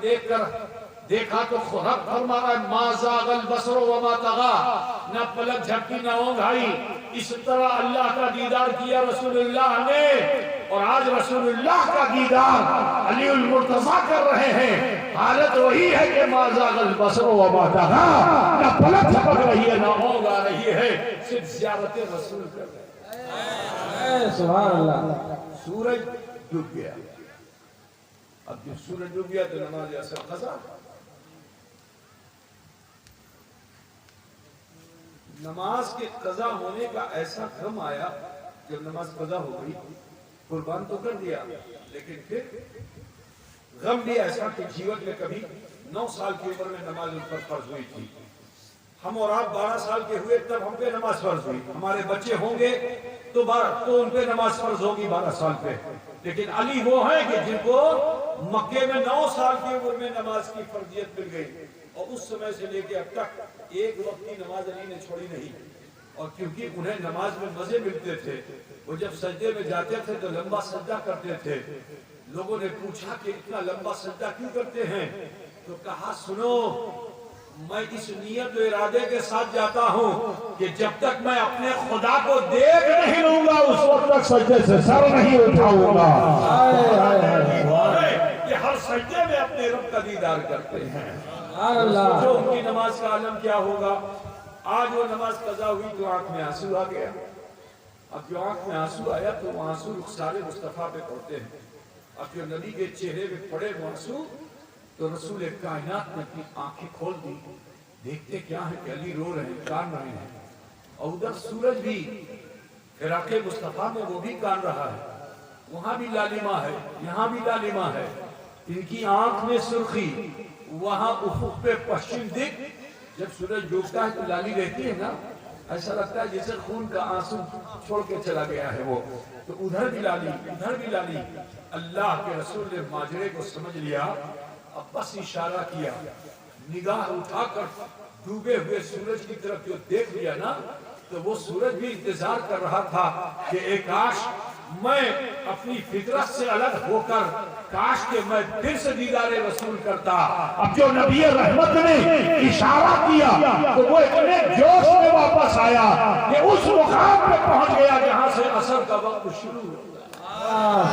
دیکھا تو خدا فرما رہا ہے ما زاغ البصر وما طغى. نہ پلک جھپکی نہ اونگ آئی. اس طرح اللہ کا دیدار کیا رسول اللہ نے اور آج رسول اللہ کا دیدار علی المرتضیٰ کر رہے ہیں. حالت وہی ہے کہ ما زاغ البصر وما طغى. نہ پلک جھپک رہی ہے نہ اونگ آ رہی ہے صرف زیارت رسول کر رہے ہیں. سبحان اللہ. سورج ڈوب گیا. اب جب سورج ڈوب گیا تو نماز اثر قضا. نماز کے قضا ہونے کا ایسا غم آیا جب نماز قضا ہو گئی قربان تو کر دیا لیکن پھر غم بھی ایسا کہ جیون میں کبھی 9 سال کی عمر میں نماز ان پر فرض ہوئی تھی. ہم اور آپ 12 سال کے ہوئے تب ہم پہ نماز فرض ہوئی. ہمارے بچے ہوں گے تو ان پہ نماز فرض ہوگی 12 سال پہ. لیکن علی وہ ہیں کہ جن کو مکے میں 9 سال کی عمر میں نماز کی فرضیت مل گئی اور اس سمے سے لے کے اب تک ایک وقت کی نماز علی نے چھوڑی نہیں. اور کیونکہ انہیں نماز میں مزے ملتے تھے وہ جب سجدے میں جاتے تھے تو لمبا سجدہ کرتے تھے. لوگوں نے پوچھا کہ اتنا لمبا سجدہ کیوں کرتے ہیں تو کہا سنو میں اس نیت و ارادے کے ساتھ جاتا ہوں کہ جب تک میں اپنے خدا کو دیکھ نہیں لوں گا اس وقت تک سجدے سے سر نہیں اٹھاؤں گا. کہ ہر سجدے میں اپنے رب کا دیدار کرتے ہیں. جو ان کی نماز کا عالم کیا ہوگا. آج وہ نماز قضا ہوئی تو آنکھ میں آنسو آ گیا. اب جو آنکھ میں آنسو آیا تو وہ آنسو رخسار مصطفیٰ پہ پڑتے ہیں. اب جو نبی کے چہرے پہ پڑے وہ آنسو تو رسول کائنات نے اپنی آنکھیں کھول دی. دیکھتے کیا ہے کہ علی رو رہے ہیں کان رہے ہیں اور ادھر سورج بھی فراق مصطفیٰ میں وہ بھی کان رہا ہے. وہاں بھی لالیما ہے یہاں بھی لالیما ہے. ان کی آنکھ میں سرخی وہاں افق پہ پشچم دکھ جب سورج ڈوبتا ہے تو لالی رہتی ہے نا ایسا لگتا ہے جیسے خون کا آنسو چھوڑ کے چلا گیا ہے وہ. تو ادھر بھی لالی ادھر بھی لالی. اللہ کے رسول نے ماجرے کو سمجھ لیا. اب بس اشارہ کیا نگاہ اٹھا کر ڈوبے ہوئے سورج کی طرف جو دیکھ لیا نا تو وہ سورج بھی انتظار کر رہا تھا کہ ایک کاش میں اپنی فطرت سے الگ ہو کر کاش کہ میں پھر سے دیدار رسول کرتا. اب جو نبی رحمت نے اشارہ کیا تو وہ اتنے جوش میں واپس آیا کہ اس مقام پہ پہنچ گیا جہاں سے عصر کا وقت شروع ہوا.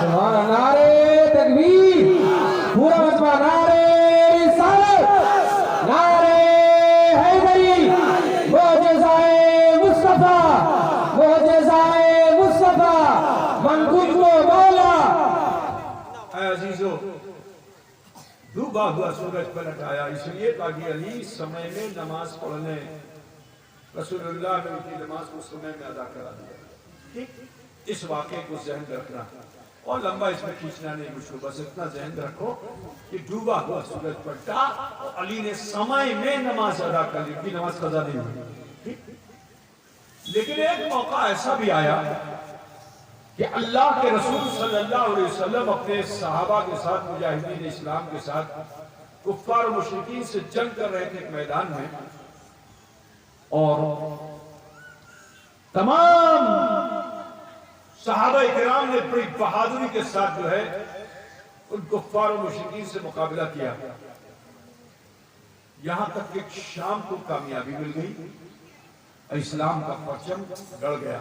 سبحان اللہ. نعرے تکبیر. پورا مجمع نعرے رسالت نعرے حیدری. معجزائے مصطفیٰ معجزائے مصطفیٰ من کچھ کو مولا. اے عزیزو ڈوبا ہوا سورج پلٹ آیا اس لیے تاکہ علی سمے میں نماز پڑھنے رسول اللہ نے ان کی نماز کو سمے میں ادا کرا دیا. اس واقعے کو ذہن میں رکھنا اور لمبا اس میں کھینچنا نہیں مجھ کو بس اتنا ذہن رکھو کہ ڈوبا ہوا سورج پلٹا اور علی نے سمے میں نماز ادا کر لی. ان کی نماز قضا نہیں ہوئی. لیکن ایک موقع ایسا بھی آیا کہ اللہ کے رسول صلی اللہ علیہ وسلم اپنے صحابہ کے ساتھ مجاہدین اسلام کے ساتھ کفار و مشرکین سے جنگ کر رہے تھے ایک میدان میں اور تمام صحابہ کرام نے بڑی بہادری کے ساتھ جو ہے ان کفار و مشرکین سے مقابلہ کیا، یہاں تک کہ شام کو کامیابی مل گئی، اسلام کا پرچم گڑ گیا۔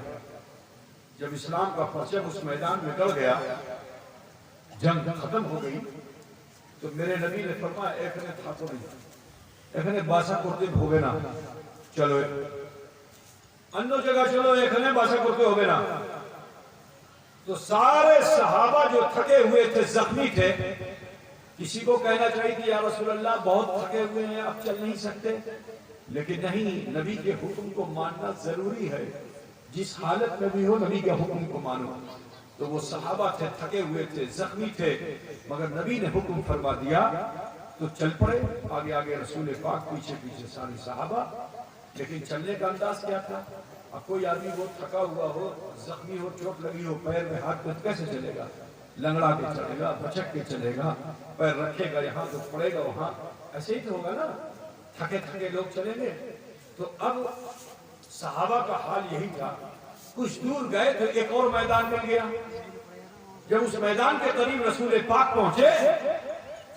جب اسلام کا پرچم اس میدان میں گڑ گیا، جنگ ختم ہو گئی، تو میرے نبی نے فرمایا ایک نے تھا تو نہیں، ایک نے باسا کرتے بھوگے نا، چلو انو جگہ چلو، ایک نے باسا کرتے ہوگے نا۔ تو سارے صحابہ جو تھکے ہوئے تھے، زخمی تھے، کسی کو کہنا چاہیے کہ یا رسول اللہ بہت تھکے ہوئے ہیں، اب چل نہیں سکتے، لیکن نہیں، نبی کے حکم کو ماننا ضروری ہے، جس حالت میں بھی ہو نبی کے حکم کو مانو۔ تو وہ صحابہ تھے، تھکے ہوئے تھے، زخمی تھے، مگر نبی نے حکم فرما دیا تو چل پڑے، آگے آگے رسول پاک، پیچھے پیچھے سارے صحابہ۔ لیکن چلنے کا انداز کیا تھا؟ اب کوئی آدمی وہ تھکا ہوا ہو، زخمی ہو، چوٹ لگی ہو پیر میں، ہاتھ میں، کیسے چلے گا؟ لنگڑا کے چلے گا، بچک کے چلے گا، پیر رکھے گا یہاں تو پڑے گا وہاں، ایسے ہی تو ہوگا نا، تھکے تھکے لوگ چلیں گے۔ تو اب صحابہ کا حال یہی تھا، کچھ دور گئے تو ایک اور میدان مل گیا۔ جب اس میدان کے قریب رسول پاک پہنچے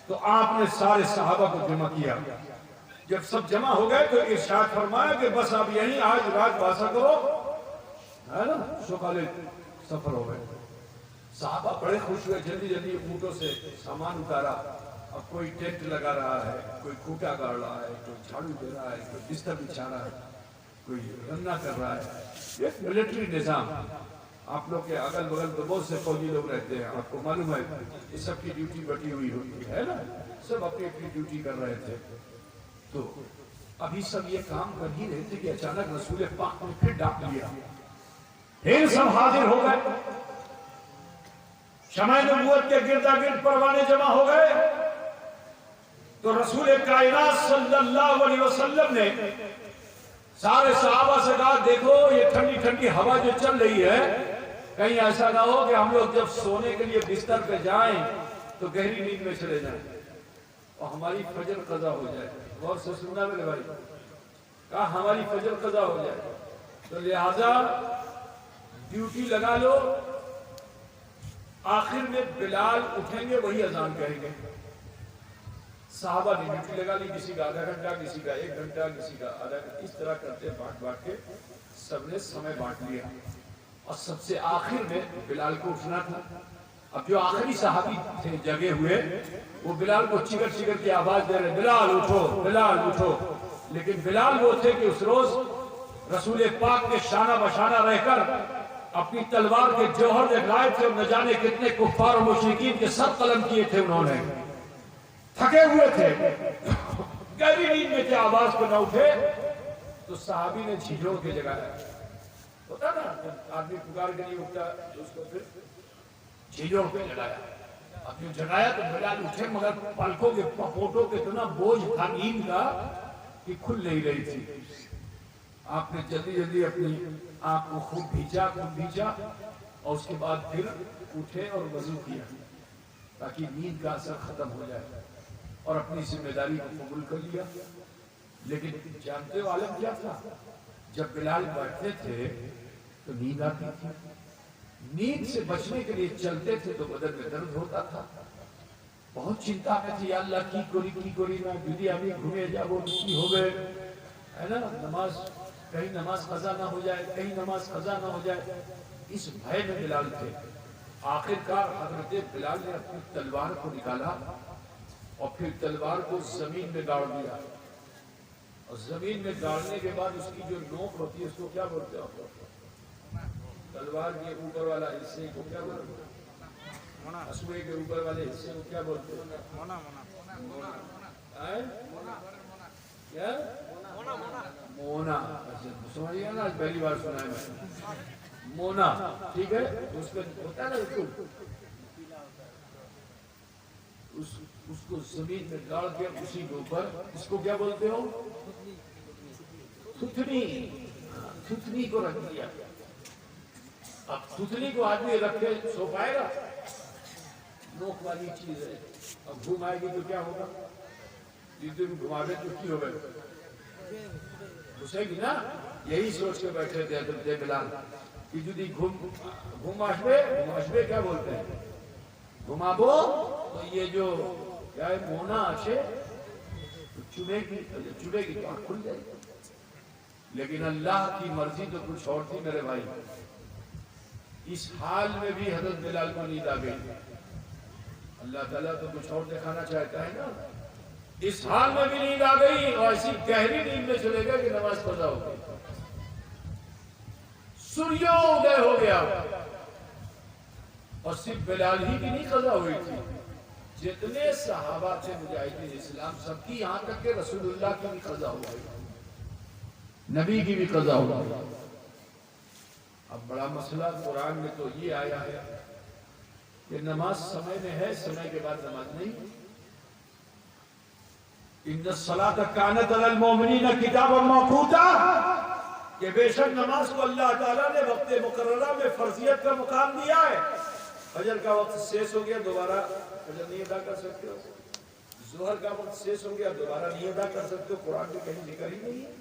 تو آپ نے سارے صحابہ کو جمع کیا۔ جب سب جمع ہو گئے تو ارشاد فرمایا کہ بس اب یہیں آج رات باسا کرو، ہے نا، سوکالے سفر ہو گئے۔ صحابہ بڑے خوش ہوئے، جلدی جلدی اونٹوں سے سامان اتارا، اب کوئی ٹینٹ لگا رہا ہے، کوئی کھوٹا گاڑ رہا ہے، کوئی جھاڑو دے رہا ہے، کوئی بستر بچھا رہا ہے، کوئی رننا کر رہا ہے۔ یہ ملٹری نظام، آپ لوگ کے اگل بغل تو بہت سے فوجی لوگ رہتے ہیں، آپ کو معلوم ہے، یہ سب کی ڈیوٹی بٹی ہوئی ہوتی ہے نا، سب اپنی اپنی ڈیوٹی کر رہے تھے۔ تو ابھی سب یہ کام کر ہی رہے تھے کہ اچانک رسول پاک نے پھر ڈاک لیا، پھر سب حاضر ہو گئے، شمع نبوت کے گردا گرد پروانے جمع ہو گئے۔ تو رسول کائنات صلی اللہ علیہ وسلم نے سارے صحابہ سے کہا دیکھو یہ ٹھنڈی ٹھنڈی ہوا جو چل رہی ہے، کہیں ایسا نہ ہو کہ ہم لوگ جب سونے کے لیے بستر پہ جائیں تو گہری نیند میں چلے جائیں اور ہماری فجر قضا ہو جائے۔ غور سے سننا میرے بھائی، کہا ہماری فجر قضا ہو جائے، تو لہذا ڈیوٹی لگا لو، آخر میں بلال اٹھیں گے وہی اذان کہیں گے۔ صحابہ نے ڈیوٹی لگا لی، کسی کا آدھا گھنٹہ، کسی کا 1 گھنٹہ، کسی کا آدھا گھنٹہ، اس طرح کرتے بانٹ بانٹ کے سب نے سمے بانٹ لیا، اور سب سے آخر میں بلال کو اٹھنا تھا۔ اب جو آخری صحابی تھے جگے ہوئے، وہ بلال کو چگر چگر کی آواز دے رہے، بلال اٹھو، بلال اٹھو۔ لیکن بلال وہ تھے کہ اس روز رسول پاک کے شانہ بشانہ رہ کر اپنی تلوار کے جوہر دکھائے تھے، اور نہ جانے کتنے کفار و مشرکین کے سر قلم کیے تھے انہوں نے، تھکے ہوئے تھے، گہری نیند میں تھے، آواز کو نہ اٹھے تو صحابی نے جھنجھوڑ کے جگایا۔ ہوتا نا آدمی پکار کے نہیں اٹھتا تو اس کو پھر جھنجھوڑ کے جگایا۔ اب جو جگایا تو بلال اٹھے، مگر پلکوں کے پپوٹوں کے اتنا بوجھ تھا نیند کا کہ کھل نہیں رہی تھی۔ آپ نے جلدی جلدی اپنی آنکھ کو خوب بھیجا اور اس کے بعد پھر اٹھے اور وضو کیا تاکہ نیند کا اثر ختم ہو جائے، اور اپنی ذمہ داری کو قبول کر لیا۔ لیکن جانتے ہو عالم کیا تھا؟ جب بلال بیٹھتے تھے تو نیند آتی تھی، نیند سے بچنے کے لیے چلتے تھے تو بدن میں درد ہوتا تھا، بہت چنتا میں تھی، یا اللہ کی کوری نا جدی آدمی گھومے جا وہ کی ہو گئے، ہے نا، نماز کہیں نماز قضا نہ ہو جائے، کہیں نماز قضا نہ ہو جائے، اس بھے میں بلال تھے۔ آخرکار حضرت بلال نے اپنی تلوار کو نکالا اور پھر تلوار کو زمین میں گاڑ دیا، اور زمین میں گاڑنے کے بعد اس کی جو نوک ہوتی ہے اس کو کیا بولتے ہیں؟ تلوار کے اوپر والا حصے کو کیا بولتے ہیں؟ اسوے کے اوپر والے حصے کو کیا بولتے ہیں؟ مونا، سمجھئے نا، پہلی بار سنا ہے میں، مونا، ٹھیک ہے، اس پہ ہوتا ہے نا اس کو زمین میں گاڑ کے اسی کے اوپر، اس کو کیا بولتے ہو؟ تھتنی کو رکھ دیا۔ اب تھتنی کو آدمی رکھ کے سو پائے گا؟ نوک والی چیز ہے، اب گھوم آئے گی تو کیا ہوگا؟ جس دن گھماوے تو کی ہوگا؟ گھسے گی نا۔ یہی سوچ کے بیٹھے تھے حضرت بلال کہ جدی گھماشبے کیا بولتے ہیں؟ گھمابو تو یہ جو کیا ہے مونا اچھے چنے کی تو آنکھ کھل جائے گی. لیکن اللہ کی مرضی تو کچھ اور تھی میرے بھائی. اس حال میں بھی حضرت بلال کو نیند آ گئی. اللہ تعالیٰ تو کچھ اور دکھانا چاہتا ہے نا. اس حال میں بھی نیند آ گئی اور ایسی گہری نیند میں چلے گا کہ نماز قضا ہو گئی. سوریودے ہو گیا اور صرف بلال ہی کی نہیں قضا ہوئی تھی. جتنے صحابہ تھے مجاہدین اسلام سب کی، یہاں تک کہ رسول اللہ کی بھی قضا ہو گئی، نبی کی بھی قضا ہو گئی. اب بڑا مسئلہ قرآن میں تو یہ آیا ہے کہ نماز سمے میں ہے، سمے کے بعد نماز نہیں. ان الصلاۃ کانت علی المؤمنین کتابا موقوتا، کہ بے شک نماز کو اللہ تعالیٰ نے وقت مقررہ میں فرضیت کا مقام دیا ہے. فجر کا وقت سیس ہو گیا، دوبارہ فجر نہیں ادا کر سکتے ہو. ظہر کا وقت سیس ہو گیا، دوبارہ نہیں ادا کر سکتے ہو. قرآن میں کہیں ذکر ہی نہیں ہے.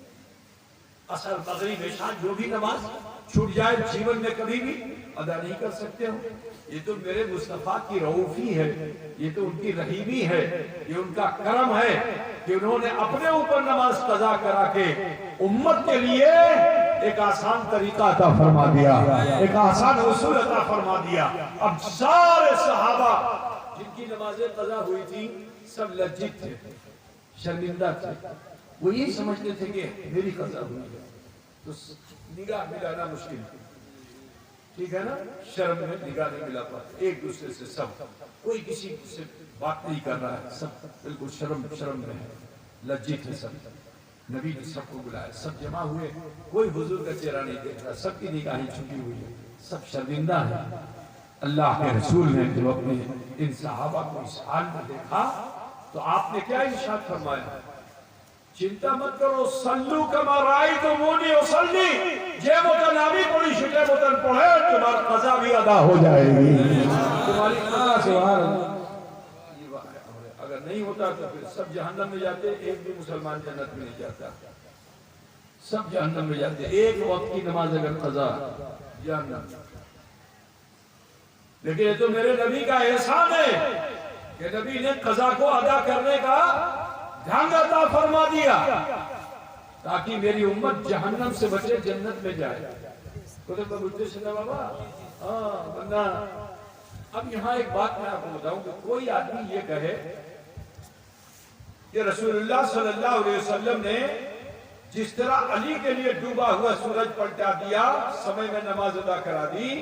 عصر مغرب عشاء جو بھی نماز چھوٹ جائے جیون میں کبھی بھی ادا نہیں کر سکتے ہو. یہ تو میرے مصطفیٰ کی رعوفی ہے، یہ تو ان کی رحیمی ہے، یہ ان کا کرم ہے کہ انہوں نے اپنے اوپر نماز قضا کرا کے امت کے لیے ایک آسان طریقہ عطا فرما دیا، ایک آسان اصول عطا فرما دیا. اب سارے صحابہ جن کی نمازیں قضا ہوئی تھی سب لجت تھے، شرمندہ تھے. وہ یہی سمجھتے تھے کہ میری قضا ہوئی ہے تو نگاہ ملانا مشکل ہے. ٹھیک ہے نا، شرم میں نگاہ نہیں ملا پاتے ایک دوسرے سے. سب کوئی کسی سے بات نہیں کر رہا ہے، سب بالکل شرم میں ہے، لجت ہے. سب نبی نے سب کو بلایا، سب جمع ہوئے، کوئی حضور کا چہرہ نہیں دیکھ رہا، سب کی نگاہیں چھپی ہوئی ہے، سب شرمندہ ہیں. اللہ کے رسول نے جب اپنے ان صحابہ کو اس حال میں دیکھا تو آپ نے کیا ارشاد فرمایا؟ چنتا مت کرو، صلو کما رأیتمونی اصلی، جے متن آبی پڑھی شکے متن پڑھے، تمہارا قضا بھی ادا ہو جائے گی. تمہاری قضا سبحان اللہ. اگر نہیں ہوتا تو پھر سب جہنم میں جاتے، ایک بھی مسلمان جنت میں نہیں جاتا. سب جہنم میں جاتے. ایک وقت کی نماز اگر قضا جہنم. لیکن یہ تو میرے نبی کا احسان ہے کہ نبی نے قضا کو ادا کرنے کا ڈھنگ عطا فرما دیا تاکہ میری امت جہنم سے بچے، جنت میں جائے. بابا اب یہاں ایک بات میں آپ کو بتاؤں کہ کوئی آدمی یہ کہے کہ رسول اللہ صلی اللہ علیہ وسلم نے جس طرح علی کے لیے ڈوبا ہوا سورج پلٹا دیا، سمے میں نماز ادا کرا دی،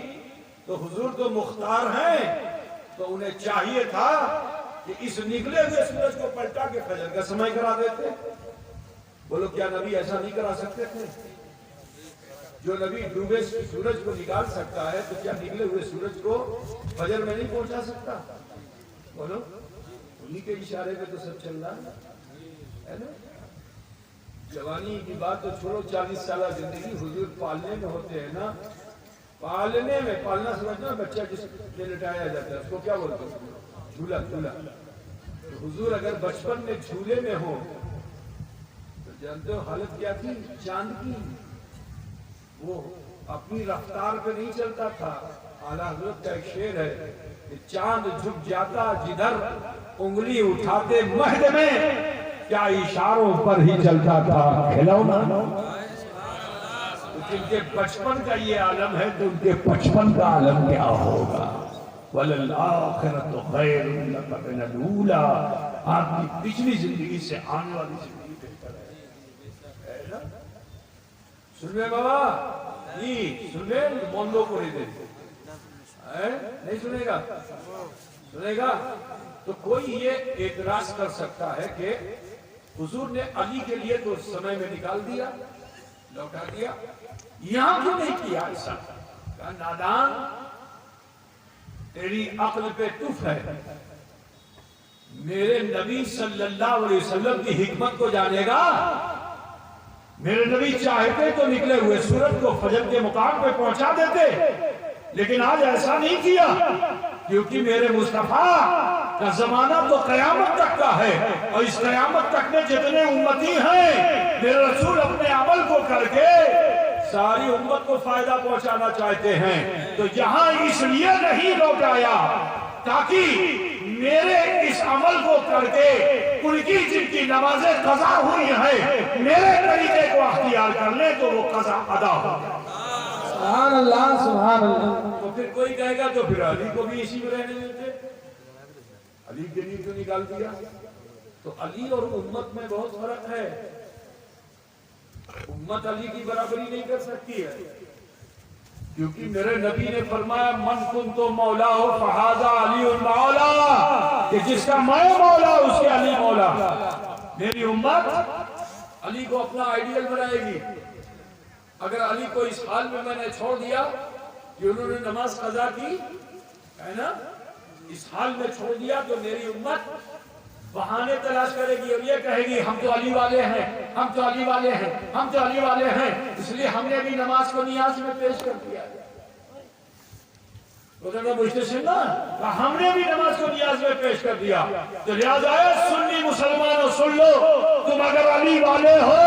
تو حضور تو مختار ہیں، تو انہیں چاہیے تھا کہ اس نکلے ہوئے سورج کو پلٹا کے فجر کا سمے کرا دیتے. بولو کیا نبی ایسا نہیں کرا سکتے تھے؟ جو نبی ڈوبے سورج کو نکال سکتا ہے تو کیا نکلے ہوئے سورج کو فجر میں نہیں پہنچا سکتا؟ بولو، انہی کے اشارے پہ تو سب چل رہا ہے نا. جوانی کی بات تو چھوڑو، 40 سالہ زندگی حضور پالنے میں ہوتے ہیں نا. پالنے میں، پالنا سمجھنا بچہ جس پہ لٹایا جاتا ہے اس کو کیا بولتے ہیں؟ جھولا. تو حضور اگر بچپن میں جھولے میں ہو تو جانتے ہو حالت کیا تھی چاند کی. وہ اپنی رفتار پہ نہیں چلتا تھا. اعلیٰ حضرت کا ایک شعر ہے کہ چاند جھک جاتا جدھر انگلی اٹھاتے مہد میں، کیا اشاروں پر ہی چلتا تھا کھلونا. جن کے بچپن کا یہ عالم ہے تو ان کے بچپن کا عالم کیا ہوگا؟ وَلَلْآخِرَةُ خَيْرٌ لَكَ مِنَ الْأُولَىٰ. آپ کی پچھلی زندگی سے آنے والی زندگی بہتر ہے نا. سن لے بابا، نہیں سن لے، بندوں کو نہیں دے. نہیں سنے گا؟ سنے گا تو کوئی یہ اعتراض کر سکتا ہے کہ حضور نے علی کے لیے تو سمے میں نکال دیا، لوٹا دیا، یہاں کیوں نہیں کیا ایسا؟ کہا نادان، تیری عقل پہ تف ہے. میرے نبی صلی اللہ علیہ وسلم کی حکمت کو جانے گا. میرے نبی چاہتے تو نکلے ہوئے سورج کو فجر کے مقام پہ پہنچا دیتے، لیکن آج ایسا نہیں کیا کیونکہ میرے مصطفیٰ کا زمانہ تو قیامت تک کا ہے، اور اس قیامت تک میں جتنے امتی ہیں میرے رسول اپنے عمل کو کر کے ساری امت کو فائدہ پہنچانا چاہتے ہیں. تو یہاں اس لیے نہیں لوٹایا تاکہ میرے اس عمل کو کر کے ان کی جن کی نمازیں قضا ہوئی ہیں میرے طریقے کو اختیار کر لیں تو وہ قضا ادا ہو جائے۔ سبحان اللہ سبحان اللہ۔ تو پھر کوئی کہے گا تو پھر علی کو بھی اسی میں رہنے دیتے، علی کے لیے کیوں نکال دیا؟ تو علی اور امت میں بہت فرق ہے، امت علی کی برابری نہیں کر سکتی ہے، کیونکہ میرے نبی نے فرمایا من کنت مولا ہو فہذا علی المولا، کہ جس کا میں مولا اس کے علی مولا۔ میری امت علی کو اپنا آئیڈیل بنائے گی۔ اگر علی کو اس حال میں نے چھوڑ دیا کہ انہوں نے نماز قضا کی ہے نا، اس حال میں چھوڑ دیا تو میری امت بہانے تلاش کرے گی اور یہ کہے گی ہم تو علی والے ہیں، ہم تو علی والے ہیں، ہم تو علی والے ہیں، اس لیے ہم نے بھی نماز کو نیاز میں پیش کر دیا۔ ہم نے بھی نماز کو نیاز میں پیش کر دیا، تو لہٰذا سنی مسلمانوں سن لو، تم اگر علی والے ہو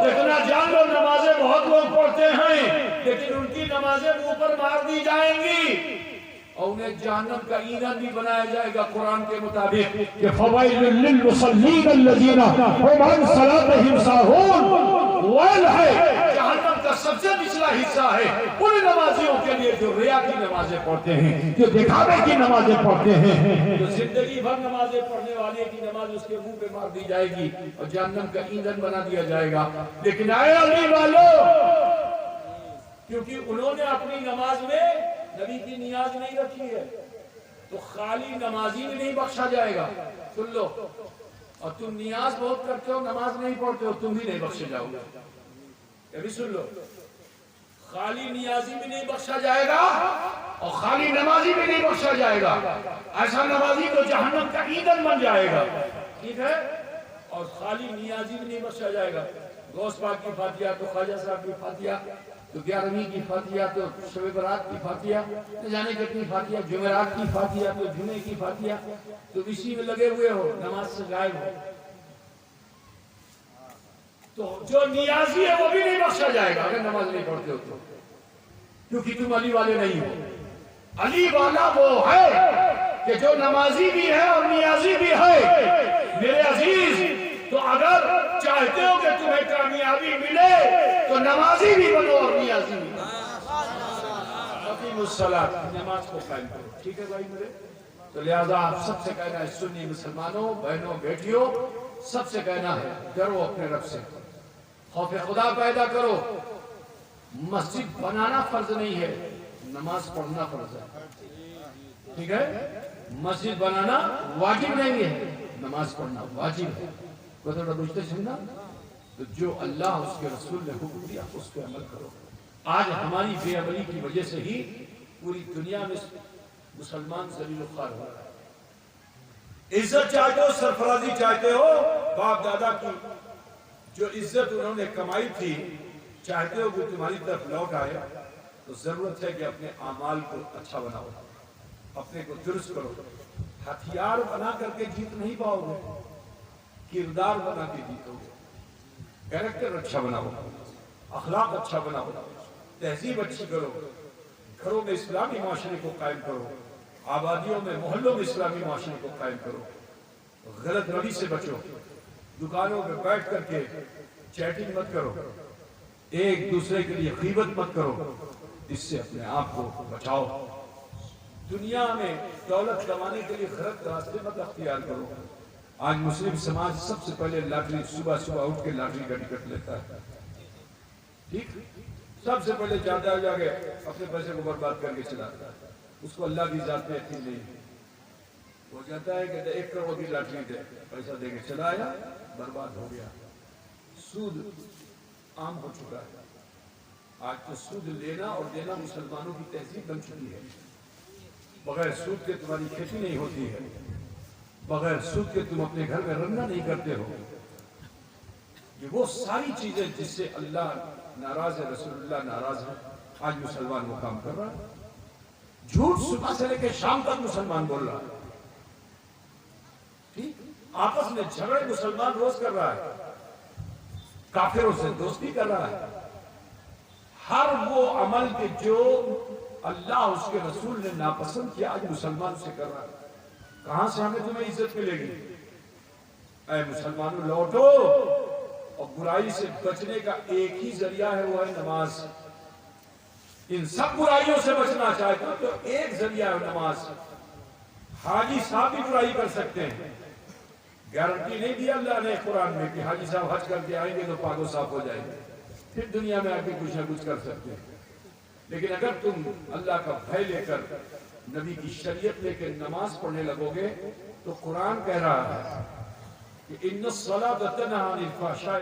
اتنا جان لو نمازیں بہت لوگ پڑھتے ہیں لیکن ان کی نمازیں منہ پر مار دی جائیں گی اور انہیں جہنم کا ایندھن بھی بنایا جائے گا قرآن کے مطابق کہ فوائل للمصلین الذین هم عن صلاتهم ساہون، ویل ہے جہنم کا سب سے نچلا حصہ ہے ان نمازیوں کے لیے جو ریا کی نمازیں پڑھتے ہیں، جو دکھاوے کی نمازیں پڑھتے ہیں، جو زندگی بھر نمازیں پڑھنے والے کی نماز اس کے منہ پہ مار دی جائے گی اور جہنم کا ایندھن بنا دیا جائے گا۔ لیکن اے علی والو، کیونکہ انہوں نے اپنی نماز میں نبی کی نیاز نہیں رکھی ہے تو خالی نمازی میں نہیں بخشا جائے گا۔ سن لو، اور تم نیاز بہت کرتے ہو نماز نہیں پڑھتے ہو، تم بھی نہیں بخشے جاؤ گے۔ یہ بھی سن لو، خالی نیازی بھی نہیں بخشا جائے گا اور خالی نمازی بھی نہیں بخشا جائے گا۔ ایسا نمازی تو جہنم کا ایندھن بن جائے گا، ٹھیک ہے؟ اور خالی نیازی بھی نہیں بخشا جائے گا۔ غوث پاک کی فاتحہ تو خواجہ صاحب کی فاتحہ تو 11ویں کی فاتحہ تو شب برات کی فاتحہ، نہ جانے کتنی فاتحہ، جمعرات کی فاتحہ تو جمعے کی فاتحہ، تو اسی میں لگے ہوئے ہو، نماز سے غائب ہو۔ تو جو نیازی ہے وہ بھی نہیں بخشا جائے گا اگر نماز نہیں پڑھتے ہو تو، کیونکہ تم علی والے نہیں ہو۔ علی والا وہ ہے کہ جو نمازی بھی ہے اور نیازی بھی ہے۔ میرے عزیز، تو اگر چاہتے ہو کہ تمہیں کامیابی ملے تو نمازی بھی بنو اور نیازی بھی بنو۔ اقیموا الصلاۃ، نماز کو قائم کرو، ٹھیک ہے بھائی میرے؟ تو لہذا آپ سب سے کہنا ہے، سنی مسلمانوں، بہنوں، بیٹیوں، سب سے کہنا ہے ڈرو اپنے رب سے، خوف خدا پیدا کرو۔ مسجد بنانا فرض نہیں ہے، نماز پڑھنا فرض ہے، ٹھیک ہے؟ مسجد بنانا واجب نہیں ہے، نماز پڑھنا واجب ہے۔ کو تھوڑا بجھتے سننا، تو جو اللہ اس کے رسول نے حکم دیا اس پہ عمل کرو۔ آج ہماری بے عملی کی وجہ سے ہی پوری دنیا میں مسلمان ذلیل و خوار ہو رہا ہے۔ عزت چاہتے ہو، سرفرازی چاہتے ہو، باپ دادا کی جو عزت انہوں نے کمائی تھی چاہتے ہو وہ تمہاری طرف لوٹ آئے، تو ضرورت ہے کہ اپنے اعمال کو اچھا بناؤ، اپنے کو درست کرو۔ ہتھیار بنا کر کے جیت نہیں پاؤ گے، کردار بنا کے جیتو گے۔ کیریکٹر اچھا بناؤ، اخلاق اچھا بناؤ، تہذیب اچھی کرو، گھروں میں اسلامی معاشرے کو قائم کرو، آبادیوں میں محلوں میں اسلامی معاشرے کو قائم کرو، غلط روی سے بچو، دکانوں میں بیٹھ کر کے چیٹنگ مت کرو، ایک دوسرے کے لیے غیبت مت کرو، اس سے اپنے آپ کو بچاؤ۔ دنیا میں دولت کمانے کے لیے غلط راستے مت اختیار کرو۔ آج مسلم سماج سب سے پہلے لاٹری، صبح اٹھ کے لاٹری کا ٹکٹ لیتا ہے، ٹھیک؟ سب سے پہلے جاتا ہے جا کے اپنے پیسے کو برباد کر کے چلاتا ہے، اس کو اللہ کی ذات میں یقین نہیں ہو جاتا ہے کہ 1 کروڑ کی لاٹری دے، پیسہ دے کے چلا آیا، برباد ہو گیا۔ سود عام ہو چکا ہے، آج تو سود لینا اور دینا مسلمانوں کی تہذیب بن چکی ہے۔ بغیر سود کے تمہاری کھیتی نہیں ہوتی ہے، بغیر سود کے تم اپنے گھر میں رنگنا نہیں کرتے ہو۔ یہ وہ ساری چیزیں جس سے اللہ ناراض ہے، رسول اللہ ناراض ہے، آج مسلمان وہ کام کر رہا ہے۔ جھوٹ صبح سے لے کے شام تک مسلمان بول رہا ہے، ٹھیک؟ آپس میں جھگڑے مسلمان روز کر رہا ہے، کافروں سے دوستی کر رہا ہے۔ ہر وہ عمل کے جو اللہ اس کے رسول نے ناپسند کیا، آج مسلمان سے کر رہا ہے، کہاں سے ہمیں تمہیں عزت ملے گی؟ اے مسلمانوں لوٹو، اور برائی سے بچنے کا ایک ہی ذریعہ ہے، وہ ہے نماز۔ ان سب برائیوں سے بچنا چاہتا تو ایک ذریعہ ہے نماز۔ حاجی صاحب بھی برائی کر سکتے ہیں، گارنٹی نہیں دیا اللہ نے قرآن میں کہ حاجی صاحب حج کر کے آئیں گے تو پاک و صاف ہو جائیں گے، پھر دنیا میں آ کے کچھ نہ کچھ کر سکتے ہیں۔ لیکن اگر تم اللہ کا بھے لے کر نبی کی شریعت لے کے نماز پڑھنے لگو گے تو قرآن کہہ رہا ہے کہ ان الصلاۃ تنہی عن الفحشاء